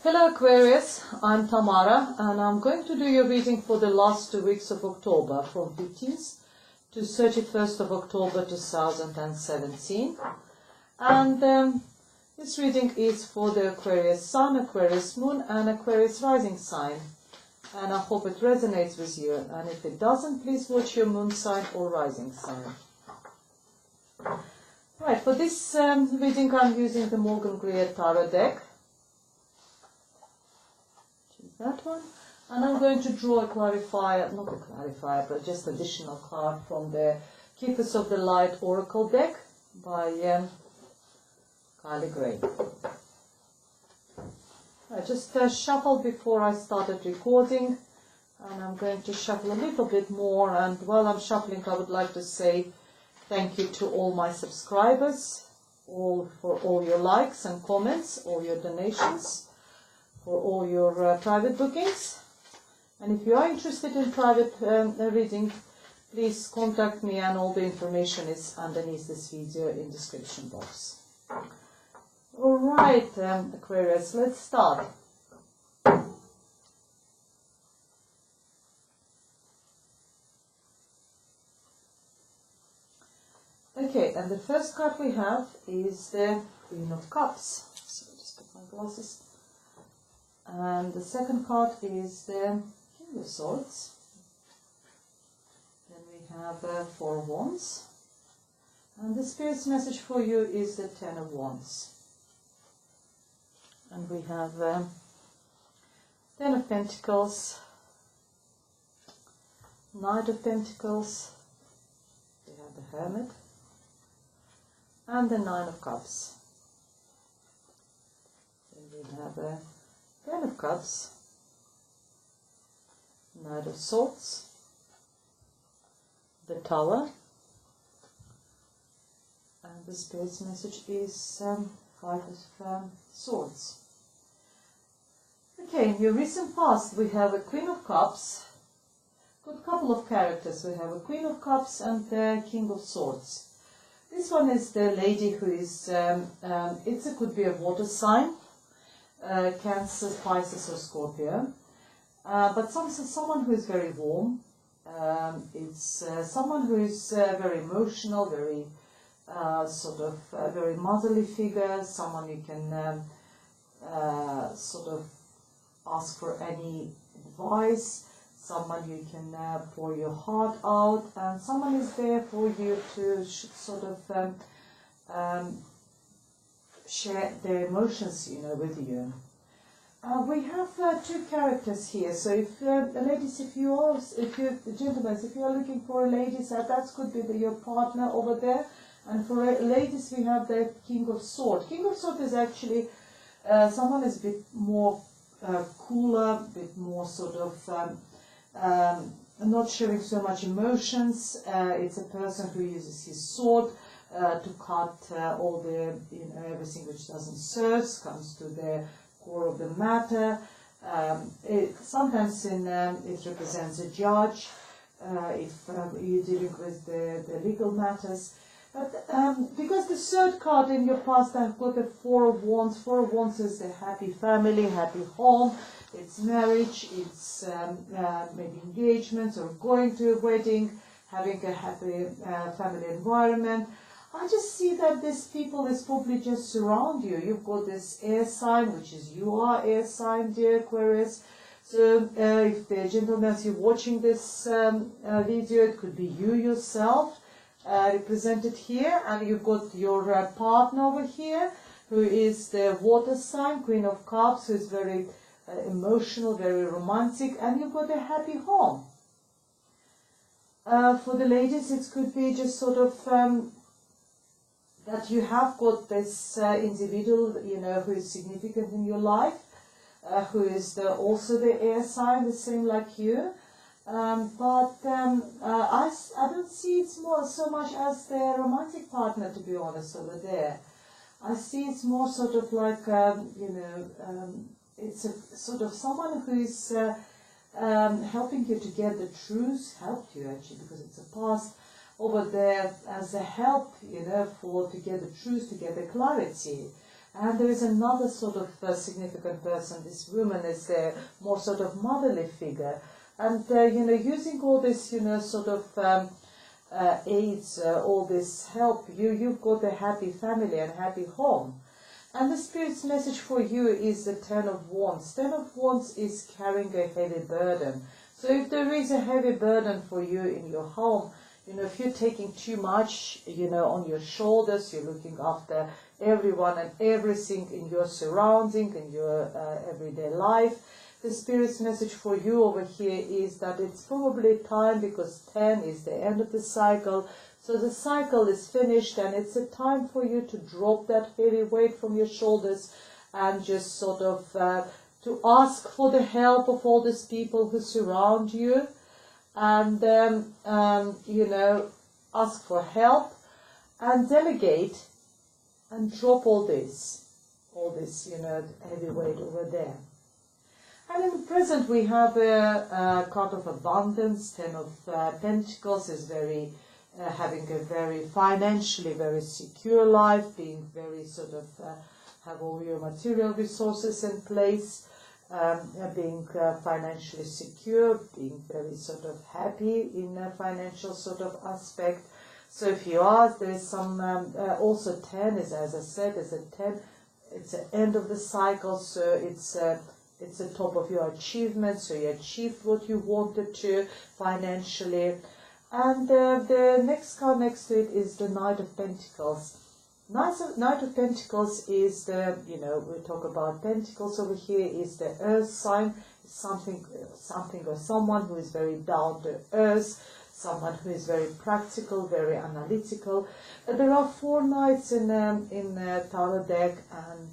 Hello Aquarius, I'm Tamara and I'm going to do your reading for the last 2 weeks of October from 15th to 31st of October 2017. And this reading is for the Aquarius Sun, Aquarius Moon and Aquarius Rising sign. And I hope it resonates with you, and if it doesn't, please watch your moon sign or rising sign. Right, for this reading I'm using the Morgan Greer Tarot deck. That one, and I'm going to draw a clarifier, not a clarifier, but just additional card from the Keepers of the Light Oracle deck by Kylie Gray. I just shuffled before I started recording, and I'm going to shuffle a little bit more, and while I'm shuffling I would like to say thank you to all my subscribers, for all your likes and comments, all your donations, for all your private bookings. And if you are interested in private reading, please contact me, and all the information is underneath this video in description box. Alright, Aquarius, let's start. Okay, and the first card we have is the Queen of Cups. So I'll just put my glasses. And the second card is the King of Swords. Then we have Four of Wands. And the Spirit's message for you is the Ten of Wands. And we have Ten of Pentacles, Knight of Pentacles, we have the Hermit, and the Nine of Cups. Then we have Ten of Cups, Knight of Swords, the Tower, and the Spirit's message is Five of Swords. Okay, in your recent past we have a Queen of Cups, good couple of characters. We have a Queen of Cups and the King of Swords. This one is the lady who is, it could be a water sign, Cancer, Pisces or Scorpio, but someone who is very warm. It's someone who is very emotional, very sort of very motherly figure, someone you can sort of ask for any advice, someone you can pour your heart out, and someone is there for you to sort of share their emotions, you know, with you. We have two characters here. So if ladies, gentlemen, if you are looking for a lady, so that could be your partner over there. And for ladies, we have the King of Swords. King of Swords is actually someone is a bit more cooler, a bit more sort of not showing so much emotions. It's a person who uses his sword to cut all the, everything which doesn't serve, comes to the core of the matter. Sometimes it represents a judge if you're dealing with the legal matters. But because the third card in your past, I've got the Four of Wands. Four of Wands is the happy family, happy home. It's marriage, it's maybe engagements or going to a wedding, having a happy family environment. I just see that these people is probably just surround you. You've got this air sign, which is you are air sign, dear Aquarius. So if the gentlemen you're watching this video, it could be you yourself represented here, and you've got your partner over here, who is the water sign, Queen of Cups, who is very emotional, very romantic, and you've got a happy home. For the ladies, it could be just sort of that you have got this individual, you know, who is significant in your life, who is also the air sign, the same like you. But I don't see it more so much as the romantic partner, to be honest, over there. I see it's more sort of like, it's a sort of someone who is helping you to get the truth, helped you actually, because it's a past, over there as a help, you know, to get the truth, to get the clarity. And there is another sort of significant person. This woman is a more sort of motherly figure. And, you know, using all this, you know, sort of aids, all this help, you've got a happy family and happy home. And the Spirit's message for you is the Ten of Wands. Ten of Wands is carrying a heavy burden. So if there is a heavy burden for you in your home, you know, if you're taking too much, you know, on your shoulders, you're looking after everyone and everything in your surrounding, in your everyday life, the Spirit's message for you over here is that it's probably time, because 10 is the end of the cycle. So the cycle is finished, and it's a time for you to drop that heavy weight from your shoulders and just sort of to ask for the help of all these people who surround you, and you know, ask for help and delegate and drop all this, you know, heavy weight over there. And in the present we have a card of abundance. Ten of Pentacles is very having a very financially very secure life, being very sort of have all your material resources in place, being financially secure, being very sort of happy in a financial sort of aspect. So if you are, there is some, also 10 is, as I said, is a 10, it's the end of the cycle, so it's the top of your achievement, so you achieved what you wanted to financially. And the next card next to it is the Knight of Pentacles. Knight of Pentacles is the, you know, we talk about Pentacles over here, is the earth sign, something or someone who is very down to earth, someone who is very practical, very analytical. There are 4 knights in tarot deck, and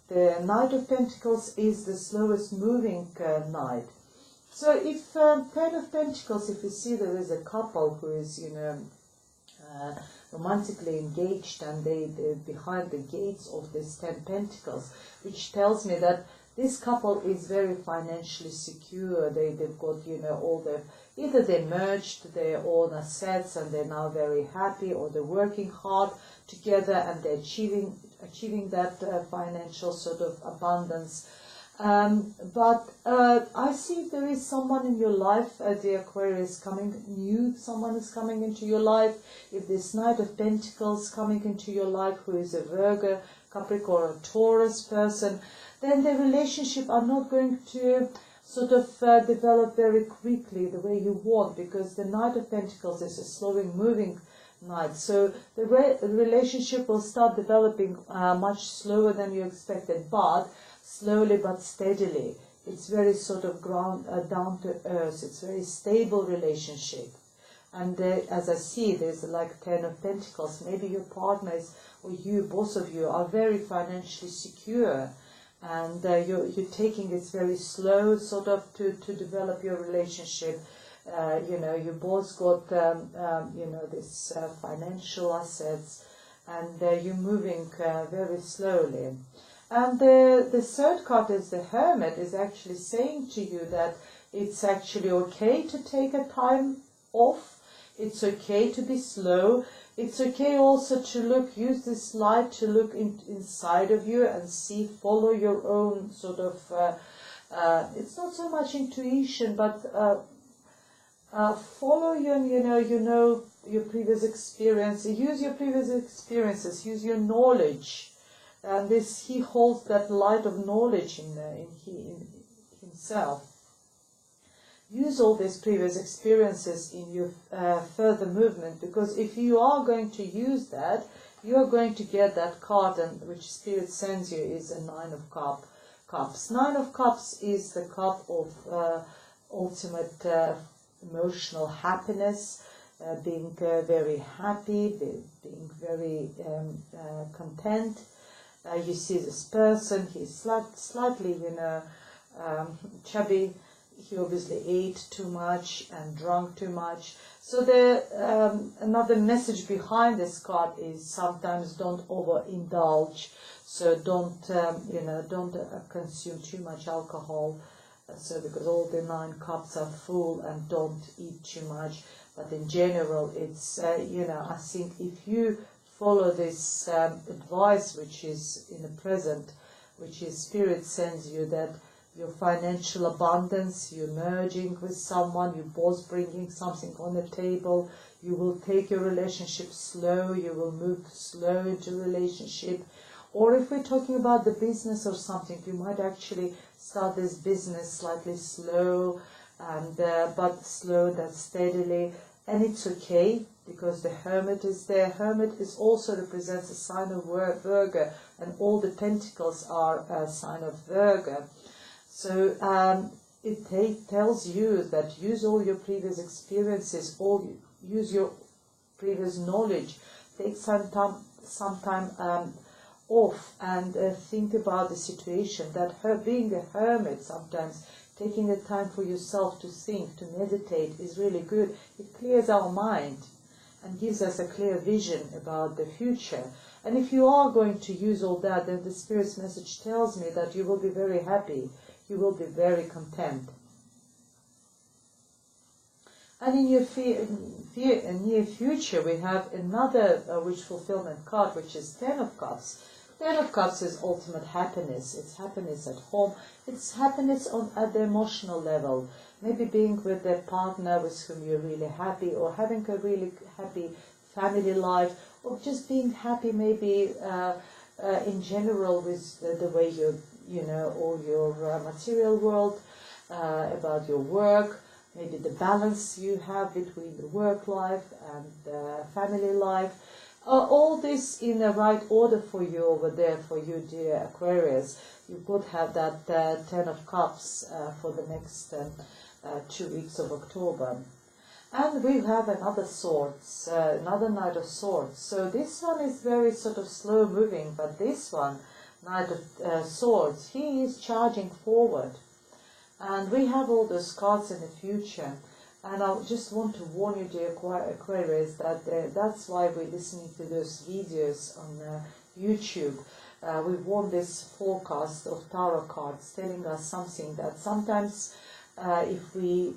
the Knight of Pentacles is the slowest moving knight. So if Ten of Pentacles, if you see there is a couple who is, you know, romantically engaged, and they're behind the gates of this 10 Pentacles, which tells me that this couple is very financially secure. They've got, you know, all the, either they merged their own assets and they're now very happy, or they're working hard together and they're achieving that financial sort of abundance. But I see there is someone in your life, the Aquarius coming new, someone is coming into your life. If this Knight of Pentacles coming into your life who is a Virgo, Capricorn, or Taurus person, then the relationship are not going to sort of develop very quickly the way you want, because the Knight of Pentacles is a slowing moving knight. So the relationship will start developing much slower than you expected, but slowly but steadily. It's very sort of down to earth. It's very stable relationship. And as I see, there's like 10 of Pentacles. Maybe your partners or you, both of you, are very financially secure, and you're taking it very slow sort of to develop your relationship. You know, you both got, you know, this financial assets, and you're moving very slowly. And the third card is the Hermit, is actually saying to you that it's actually okay to take a time off. It's okay to be slow. It's okay also to look, use this light to look inside of you and see, follow your own sort of, it's not so much intuition, but follow your, you know, your previous experience. Use your previous experiences, use your knowledge. And this, he holds that light of knowledge in himself. Use all these previous experiences in your further movement, because if you are going to use that, you are going to get that card, and which Spirit sends you is a 9 of Cups. 9 of Cups is the cup of ultimate emotional happiness, being very happy, being very content. You see this person, he's slightly, you know, chubby. He obviously ate too much and drunk too much. So another message behind this card is sometimes don't overindulge. So don't, you know, don't consume too much alcohol. So because all the 9 cups are full, and don't eat too much. But in general, it's, you know, I think if you follow this advice which is in the present, which is Spirit sends you, that your financial abundance, you're merging with someone, you're both bringing something on the table, you will take your relationship slow, you will move slow into relationship. Or if we're talking about the business or something, you might actually start this business slightly slow, and but slow and steadily. And it's okay, because the Hermit is there. Hermit is also represents a sign of Virgo, and all the pentacles are a sign of Virgo. So it tells you that use all your previous experiences, use your previous knowledge, take some time off and think about the situation. That being a hermit, sometimes taking the time for yourself to think, to meditate, is really good. It clears our mind and gives us a clear vision about the future. And if you are going to use all that, then the Spirit's message tells me that you will be very happy. You will be very content. And in your near future, we have another wish fulfillment card, which is Ten of Cups. Ten of Cups is ultimate happiness. It's happiness at home. It's happiness at the emotional level. Maybe being with a partner with whom you're really happy, or having a really happy family life, or just being happy maybe in general with the way all your material world, about your work, maybe the balance you have between the work life and family life. All this in the right order for you over there, for you, dear Aquarius. You could have that Ten of Cups for the next 2 weeks of October. And we have another Swords, another Knight of Swords. So this one is very sort of slow moving, but this one, Knight of Swords, he is charging forward. And we have all those cards in the future. And I just want to warn you, dear Aquarius, that that's why we're listening to those videos on YouTube. We've won this forecast of tarot cards telling us something that sometimes if we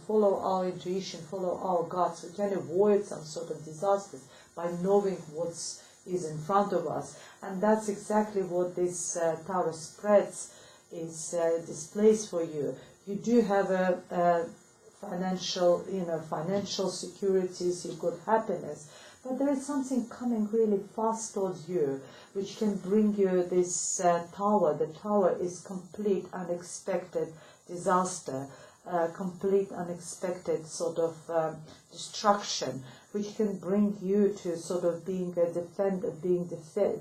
follow our intuition, follow our guts, we can avoid some sort of disasters by knowing what is in front of us. And that's exactly what this tarot spreads displays for you. You do have a financial securities, you've got happiness, but there is something coming really fast towards you, which can bring you this tower. The tower is complete unexpected disaster, complete unexpected sort of destruction, which can bring you to sort of being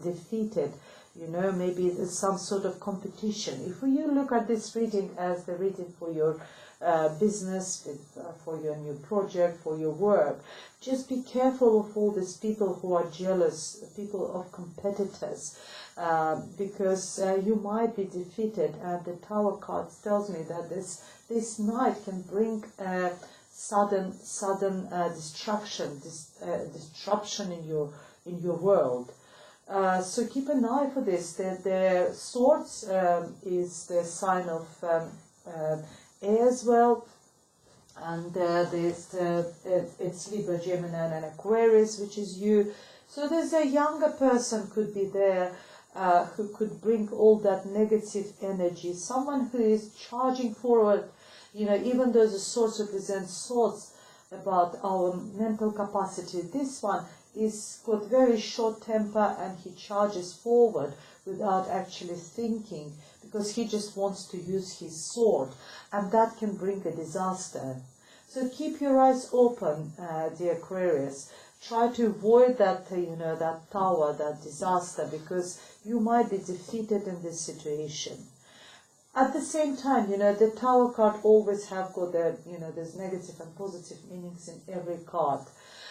defeated. Maybe there's some sort of competition. If you look at this reading as the reading for your business, for your new project, for your work, just be careful of all these people who are jealous, people of competitors, because you might be defeated. And the Tower card tells me that this night can bring sudden destruction, disruption in your world. So keep an eye for this. The Swords is the sign of air as well, and it's Libra, Gemini, and Aquarius, which is you. So there's a younger person could be there who could bring all that negative energy. Someone who is charging forward. Even though the Swords represents thoughts about our mental capacity, this one is got very short temper, and he charges forward without actually thinking, because he just wants to use his sword, and that can bring a disaster. So keep your eyes open, dear Aquarius. Try to avoid that, that tower, that disaster, because you might be defeated in this situation. At the same time, the Tower card always have got there's negative and positive meanings in every card.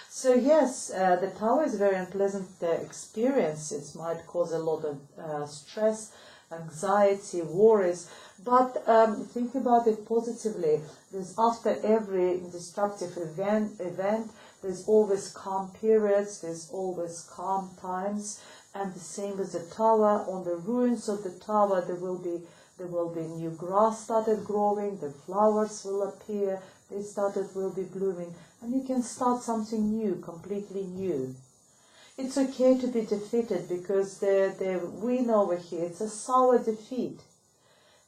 So yes, the Tower is a very unpleasant experience. It might cause a lot of stress, anxiety, worries, but think about it positively. There's after every destructive event, there's always calm periods, there's always calm times, and the same with the Tower. On the ruins of the Tower, there will be there will be new grass started growing, the flowers will appear, will be blooming, and you can start something new, completely new. It's okay to be defeated, because the win over here, it's a sour defeat.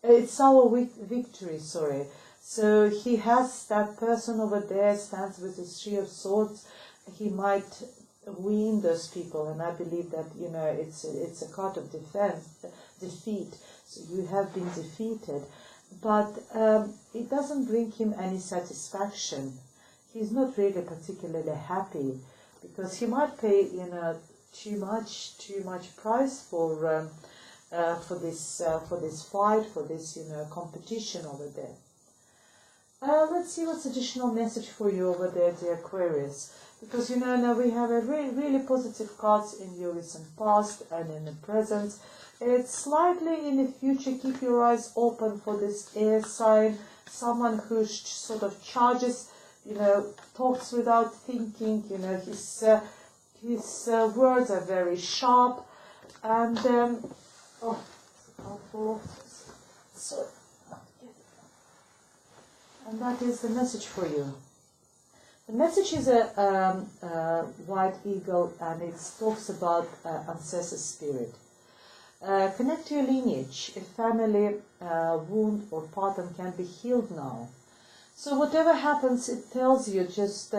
It's sour victory, sorry. So he has, that person over there stands with his 3 of Swords. He might win those people, and I believe that, you know, it's a card of defeat. So you have been defeated, but it doesn't bring him any satisfaction. He's not really particularly happy, because he might pay, you know, too much price for this fight, for this, you know, competition over there. Let's see what's additional message for you over there, dear Aquarius. Because, you know, now we have a really positive cards in your recent past and in the present. It's slightly in the future. Keep your eyes open for this air sign. Someone who sort of charges, you know, talks without thinking. You know, his words are very sharp. And, sorry. And that is the message for you. The message is a white eagle, and it talks about ancestor spirit. Connect to your lineage. A family wound or pattern can be healed now. So whatever happens, it tells you just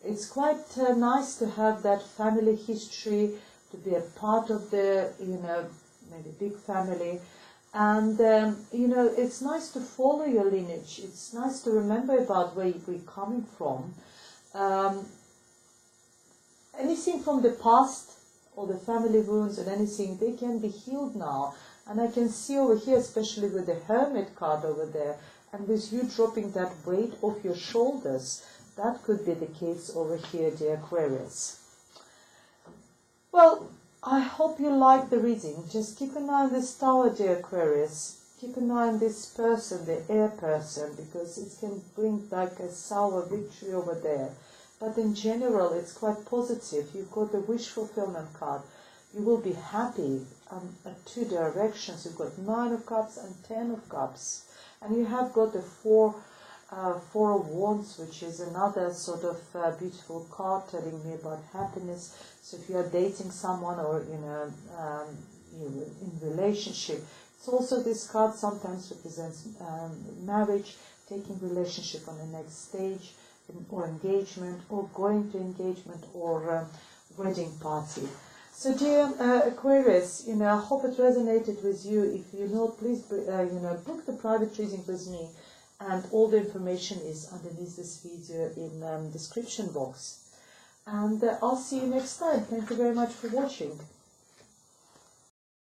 it's quite nice to have that family history, to be a part of the, you know, maybe big family. And, you know, it's nice to follow your lineage. It's nice to remember about where we're coming from. Anything from the past, or the family wounds and anything, they can be healed now. And I can see over here, especially with the Hermit card over there, and with you dropping that weight off your shoulders, that could be the case over here, dear Aquarius. Well, I hope you like the reading. Just keep an eye on this tower, dear Aquarius. Keep an eye on this person, the air person, because it can bring like a sour victory over there. But in general, it's quite positive. You've got the wish fulfillment card. You will be happy at 2 directions. You've got 9 of Cups and 10 of Cups. And you have got the 4 of Wands, which is another sort of beautiful card telling me about happiness. So if you are dating someone, or, you know, you're in relationship, it's also, this card sometimes represents marriage, taking relationship on the next stage, or engagement, or going to engagement, or wedding party. So, dear Aquarius, you know, I hope it resonated with you. If you know, please, you know, book the private reading with me, and all the information is underneath this video in the description box. And I'll see you next time. Thank you very much for watching.